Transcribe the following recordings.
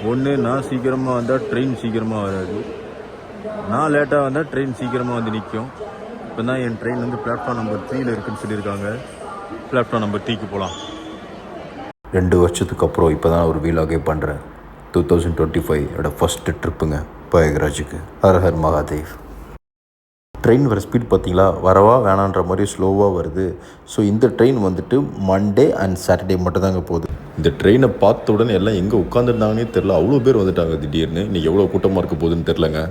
ஒன்று நான் சீக்கிரமாக வந்தால் ட்ரெயின் சீக்கிரமாக வராது, நான் லேட்டாக வந்தால் ட்ரெயின் சீக்கிரமாக வந்து நிற்கும். இப்போ தான் என் ட்ரெயின் வந்து பிளாட்ஃபார்ம் நம்பர் 3 இருக்குன்னு சொல்லியிருக்காங்க. பிளாட்ஃபார்ம் நம்பர் 3க்கு போகலாம். 2 வருஷத்துக்கு அப்புறம் இப்போ தான் ஒரு வீலாகே பண்ணுறேன். 2025 ஃபஸ்ட்டு ட்ரிப்புங்க பிரயாக்ராஜுக்கு. ஹர் ஹர் மகாதேவ். ட்ரெயின் வர ஸ்பீட் பார்த்திங்களா, வரவா வேணான்ற மாதிரி ஸ்லோவாக வருது. ஸோ இந்த ட்ரெயின் வந்துட்டு மண்டே அண்ட் சாட்டர்டே மட்டும் தாங்க போகுது. இந்த ட்ரெயினை பார்த்த உடனே எல்லாம் எங்கே உட்காந்துருந்தாங்கன்னே தெரில, அவ்வளோ பேர் வந்துட்டாங்க திடீர்னு. இன்றைக்கி எவ்வளோ கூட்டமாக இருக்க போகுதுன்னு தெரிலங்க.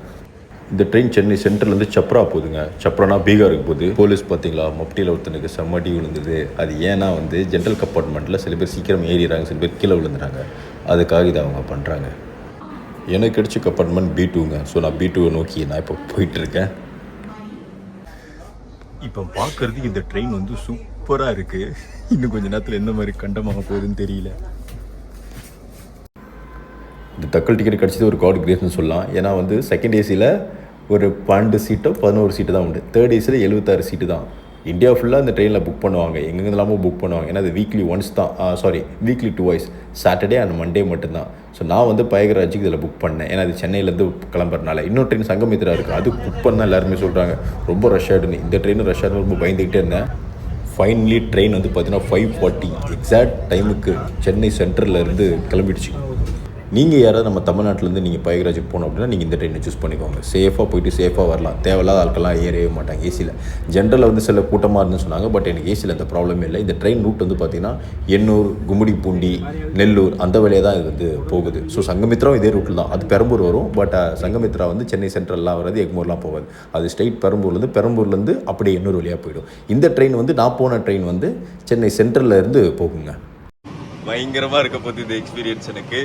இந்த ட்ரெயின் சென்னை சென்ட்ரல்லேருந்து சப்ரா போகுதுங்க. சப்ரானா பீகாருக்கு போகுது. போலீஸ் பார்த்தீங்களா, மப்டியில் ஒருத்தனுக்கு செம்மடி விழுந்தது. அது ஏன்னா வந்து ஜென்ரல் கம்பார்ட்மெண்ட்டில் சில பேர் சீக்கிரம் ஏறிடுறாங்க, சில பேர் கீழே விழுந்துறாங்க. அதுக்காக இதை அவங்க பண்ணுறாங்க. எனக்கு கிடைச்ச கம்பார்ட்மெண்ட் B2ங்க. ஸோ நான் B2வை நோக்கி நான் இப்போ போயிட்டுருக்கேன். இப்போ பார்க்குறதுக்கு இந்த ட்ரெயின் வந்து சூப்பராக இருக்குது. இன்னும் கொஞ்சம் நேரத்தில் எந்த மாதிரி கண்டமாக போகுதுன்னு தெரியல. இந்த தக்கல் டிக்கெட் கிடச்சது ஒரு காட் கிரேஸ்னு சொல்லலாம். ஏன்னா வந்து செகண்ட் ஏசியில் ஒரு 12 சீட்டோ 11 சீட்டு தான் உண்டு. தேர்ட் ஏசியில் 76 சீட்டு தான். இந்தியா ஃபுல்லாக இந்த ட்ரெயினில் புக் பண்ணுவாங்க, எங்கெங்கெல்லாமல் புக் பண்ணுவாங்க. ஏன்னா அது வீக்லி ஒன்ஸ் தான், weekly 2 wise, Saturday and Monday மட்டும்தான். ஸோ நான் வந்து பிரயாக்ராஜுக்கு இதில் புக் பண்ணேன். ஏன்னா அது சென்னையிலேருந்து கிளம்புறதுனால. இன்னொரு ட்ரெயின் சங்கமித்ரா இருக்குது, அது புக் பண்ணால் எல்லாருமே சொல்கிறாங்க ரொம்ப ரஷ் ஆகிடுன்னு. இந்த ட்ரெயின் ரஷ் ஆகிடும் ரொம்ப பயந்துக்கிட்டே இருந்தேன். ஃபைனலி ட்ரெயின் வந்து பார்த்தீங்கன்னா 5:40 எக்ஸாக்ட் டைமுக்கு சென்னை சென்ட்ரல்லேருந்து கிளம்பிடுச்சு. நீங்கள் யாராவது நம்ம தமிழ்நாட்டிலேருந்து நீங்கள் பிரயாக்ராஜுக்கு போனோம் அப்படின்னா நீங்கள் இந்த ட்ரெயினை சூஸ் பண்ணிக்கோங்க. சேஃபாக போயிட்டு சேஃபாக வரலாம். தேவையில்லாத ஆட்கள்லாம் ஏறவே மாட்டாங்க ஏசியில். ஜென்ரலில் வந்து சில கூட்டமாக இருந்துன்னு சொன்னாங்க, பட் எனக்கு ஏசியில் அந்த ப்ராப்ளமே இல்லை. இந்த ட்ரெயின் ரூட் வந்து பார்த்திங்கன்னா எண்ணூர், கும்மிடிப்பூண்டி, நெல்லூர் அந்த வழியாக தான் இது வந்து போகுது. ஸோ சங்கமித்ராவும் இதே ரூட்டில் தான். அது பெரம்பூர் வரும், பட் சங்கமித்ரா வந்து சென்னை சென்ட்ரல்லாம் வராது, எக்மோர்லாம் போகாது. அது ஸ்ட்ரெயிட் பெரம்பூர்லேருந்து அப்படியே எண்ணூர் வழியாக போயிடும். இந்த ட்ரெயின் வந்து நான் போன ட்ரெயின் வந்து சென்னை சென்ட்ரலில் இருந்து போகுங்க. பயங்கரமாக இருக்க போகுது இந்த எக்ஸ்பீரியன்ஸ் எனக்கு.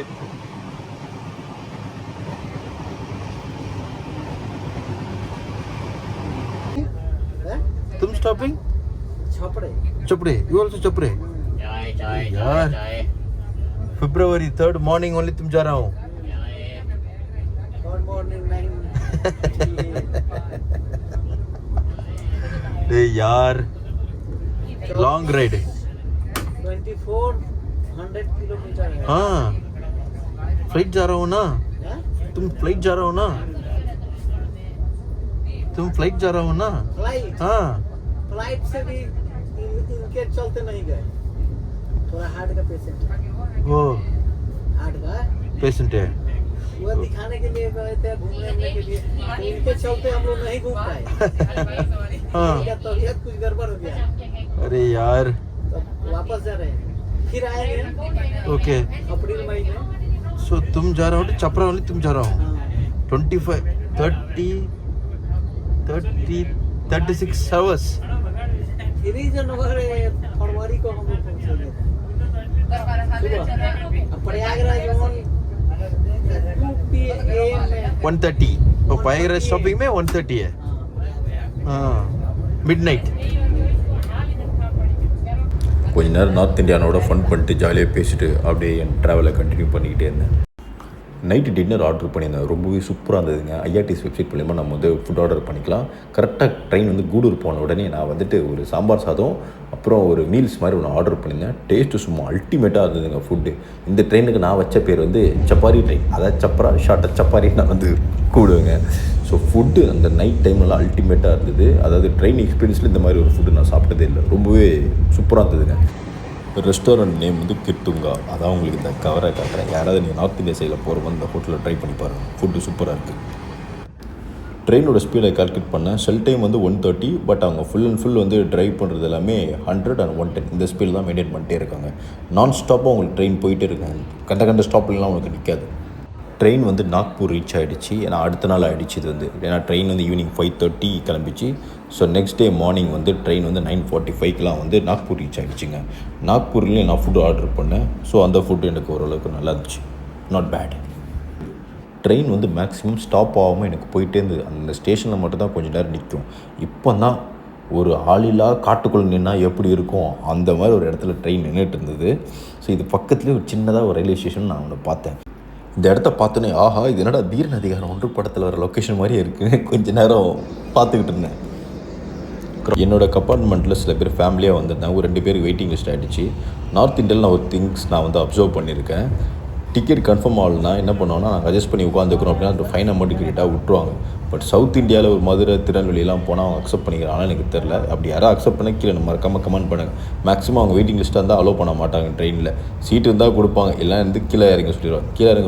तुम स्टॉपिंग चपड़े यू आल्सो चपड़े यार February 3rd मॉर्निंग ओनली तुम जा रहा हूँ यार लॉन्ग राइड 2400 किलोमीटर। हाँ फ्लाइट जा रहा हूँ ना, तुम फ्लाइट जा रहा हो ना, तुम फ्लाइट जा रहा हो ना। फ्लाइट? हाँ फ्लाइट से भी इनके चलते नहीं गए, थोड़ा हार्ट का पेशेंट है। वो हार्ट का पेशेंट है, वो दिखाने के लिए गए थे, घूमने के लिए, तो इनके चलते हम लोग नहीं घूम पाए। हाँ इनका तबीयत कुछ गड़बड़ हो गया, अरे यार तो वापस जा रहे हैं, फिर आएंगे ओके। अप्रैल मई में। सो तुम जा रहे हो तो चपरा वाली तुम जा रहा हो। 36 hours। रीजन फरवरी को हम लोग पहुंचेंगे सुबह प्रयागराज 2 PM में 1:30 और प्रयागराज स्टॉपिंग में 1:30 है। हाँ मिडनाइट। கொஞ்ச நேரம் நார்த் இந்தியானோட ஃபன் பண்ணிட்டு ஜாலியாக பேசிட்டு அப்படியே என் ட்ராவலை கண்டினியூ பண்ணிக்கிட்டே இருந்தேன். நைட்டு டின்னர் ஆர்டர் பண்ணியிருந்தேன், ரொம்பவே சூப்பராக இருந்ததுங்க. ஐஆர்டிஎஸ் வெப்சைட் மூலிமா நம்ம வந்து ஃபுட் ஆர்டர் பண்ணிக்கலாம். கரெக்டாக ட்ரெயின் வந்து கூடூர் போன உடனே நான் வந்துட்டு ஒரு சாம்பார் சாதம் அப்புறம் ஒரு மீல்ஸ் மாதிரி ஒன்று ஆர்டர் பண்ணியிருந்தேன். டேஸ்ட்டு சும்மா அல்டிமேட்டாக இருந்ததுங்க ஃபுட்டு. இந்த ட்ரெயினுக்கு நான் வச்ச பேர் வந்து சப்பாரி ட்ரெயின், அதாவது சப்பரா ஷார்ட்டாக சப்பாரி நான் வந்து கூடுவேங்க. ஸோ ஃபுட்டு அந்த நைட் டைம்லாம் அல்டிமேட்டாக இருந்தது. அதாவது ட்ரெயின் எக்ஸ்பீரியன்ஸில் இந்த மாதிரி ஒரு ஃபுட்டு நான் சாப்பிட்டதே இல்லை, ரொம்பவே சூப்பராக இருந்ததுங்க. ரெஸ்டாரண்ட் நேம் வந்து கிர்துங்கா, அதான் உங்களுக்கு இந்த கவரை காட்டுறேன். யாராவது நீங்கள் நார்த் இந்தியா சைடில் போகிறவங்க இந்த ஹோட்டலில் ட்ரை பண்ணி பாருங்கள், ஃபுட்டு சூப்பராக இருக்குது. ட்ரெயினோட ஸ்பீடை கால்குலேட் பண்ணேன். செல் டைம் வந்து 1:30, பட் அவங்க ஃபுல் அண்ட் ஃபுல் வந்து ட்ரைவ் பண்ணுறது எல்லாமே 100 and 110 இந்த ஸ்பீடில் தான் மெயின்டைன் பண்ணிட்டே இருக்காங்க. நான் ஸ்டாப்பாக உங்களுக்கு ட்ரெயின் போயிட்டே இருக்காங்க, கண்ட ஸ்டாப்லாம் உங்களுக்கு நிற்காது. ட்ரெயின் வந்து நாக்பூர் ரீச் ஆகிடுச்சு. ஏன்னா அடுத்த நாள் ஆகிடுச்சு இது வந்து. ஏன்னா ட்ரெயின் வந்து ஈவினிங் 5:30 கிளம்பிச்சு. ஸோ நெக்ஸ்ட் டே மார்னிங் வந்து ட்ரெயின் வந்து 9:45 வந்து நாக்பூர் ரீச் ஆகிடுச்சிங்க. நாக்பூர்லேயும் நான் ஃபுட்டு ஆர்டர் பண்ணேன். ஸோ அந்த ஃபுட்டு எனக்கு ஓரளவுக்கு நல்லா இருந்துச்சு, நாட் பேட். ட்ரெயின் வந்து மேக்ஸிமம் ஸ்டாப் ஆகாமல் எனக்கு போயிட்டே இருந்தது. அந்த ஸ்டேஷனில் மட்டும்தான் கொஞ்சம் நேரம் நிற்கும். இப்போ தான் ஒரு ஆளில்லா காட்டுக்குள்ளே நின்னால் எப்படி இருக்கும் அந்த மாதிரி ஒரு இடத்துல ட்ரெயின் நின்றுட்டு இருந்தது. ஸோ இது பக்கத்துலேயே ஒரு சின்னதாக ஒரு ரயில்வே ஸ்டேஷன் நான் ஒன்று பார்த்தேன். இந்த இடத்த பார்த்தோன்னே ஆஹா இது என்னடா தீரன் அதிகாரம் 1 படத்தில் வர லொக்கேஷன் மாதிரியே இருக்குது. கொஞ்சம் நேரம் பார்த்துக்கிட்டு இருந்தேன். என்னோடய கம்பார்ட்மெண்ட்டில் சில பேர் ஃபேமிலியாக வந்திருந்தாங்க. ஒரு 2 பேருக்கு வெயிட்டிங் லிஸ்ட் ஆகிடுச்சு. நார்த் இந்தியாவில் நான் ஒரு திங்ஸ் நான் வந்து அப்சர்வ் பண்ணியிருக்கேன். டிக்கெட் கன்ஃபார்ம் ஆகலைன்னா என்ன பண்ணுவாங்கன்னா நாங்கள் அட்ஜஸ்ட் பண்ணி உட்காந்துக்கிறோம் அப்படின்னா அந்த ஃபைன் அமௌண்ட் கேட்டால் விட்டுருவாங்க. பட் சவுத் இந்தியாவில் ஒரு மதுரை திருநெல்வேலியெலாம் போனால் அவங்க அக்செப்ட் பண்ணிக்கிறாங்க. எனக்கு தெரில, அப்படி யாராவது அக்செப்ட் பண்ண கீழே மறக்காமல் கமெண்ட் பண்ணுங்கள். மேக்ஸிமம் அவங்க வெயிட்டிங் லிஸ்ட்டாக இருந்தால் அலோவ் பண்ண மாட்டாங்க ட்ரெயினில். சீட்டு இருந்தால் கொடுப்பாங்க, எல்லாம் வந்து கீழே இறங்க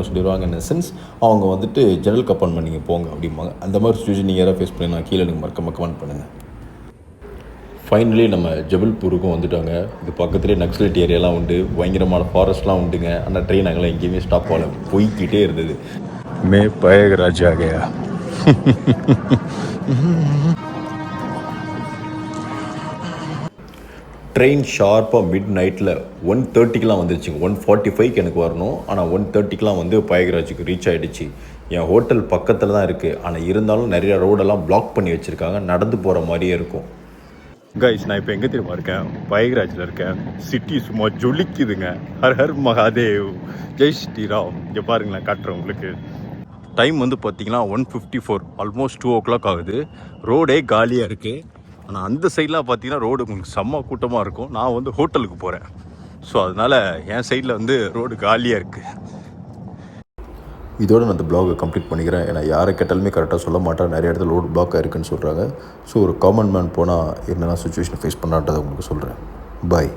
சொல்லிடுவாங்க. இந்த சென்ஸ் அவங்க வந்துட்டு ஜெனரல் கம்பார்ட்மெண்ட் நீங்கள் போங்க அப்படிம்பாங்க. அந்த மாதிரி சுச்சுவேஷன் நீங்கள் யாராவது ஃபேஸ் பண்ணி கீழே எனக்கு மறக்காமல் கமெண்ட் பண்ணுங்கள். ஃபைனலி நம்ம ஜபல்பூருக்கும் வந்துட்டாங்க. இது பக்கத்துலேயே நக்ஸலைட் ஏரியாலாம் உண்டு, பயங்கரமான ஃபாரஸ்ட்லாம் உண்டுங்க. ஆனால் ட்ரெயின் அங்கெல்லாம் எங்கேயுமே ஸ்டாப் ஆகல, போய்கிட்டே இருந்தது. மே பிரயாகராஜ் ஆகையா ட்ரெயின் ஷார்ப்பாக மிட் நைட்டில் 1:30க்கெலாம் வந்துருச்சுங்க. 1:45க்கு எனக்கு வரணும், ஆனால் 1:30க்கெலாம் வந்து பிரயாகராஜுக்கு ரீச் ஆகிடுச்சு. என் ஹோட்டல் பக்கத்தில் தான் இருக்குது, ஆனால் இருந்தாலும் நிறைய ரோடெல்லாம் பிளாக் பண்ணி வச்சுருக்காங்க, நடந்து போகிற மாதிரியே இருக்கும். கைஸ், நான் இப்போ எங்கே தெரியுமா இருக்கேன்? பிரயாகராஜில் இருக்கேன். சிட்டி சும்மா ஜொலிக்குதுங்க. ஹர் ஹர் மகாதேவ், ஜெய் ஸ்ரீராம். இங்கே பாருங்களேன், காட்டுறேன் உங்களுக்கு. டைம் வந்து பார்த்தீங்கன்னா 1:54, ஆல்மோஸ்ட் 2 o'clock ஆகுது. ரோடே காலியாக இருக்குது. ஆனால் அந்த சைட்லாம் பார்த்தீங்கன்னா ரோடு உங்களுக்கு செம்ம கூட்டமாக இருக்கும். நான் வந்து ஹோட்டலுக்கு போகிறேன், ஸோ அதனால் என் சைடில் வந்து ரோடு காலியாக இருக்குது. இதோடு நான் அந்த ப்ளாகை கம்ப்ளீட் பண்ணிக்கிறேன். ஏன்னா யாரை கேட்டாலுமே கரெக்டாக சொல்ல மாட்டேன், நிறைய இடத்துல ரோடு பிளாக் ஆகிருக்குன்னு சொல்கிறாங்க. ஸோ ஒரு காமன் மேன் போனால் என்னென்ன சுச்சுவேஷன் ஃபேஸ் பண்ணான்றதை உங்களுக்கு சொல்கிறேன். பாய்.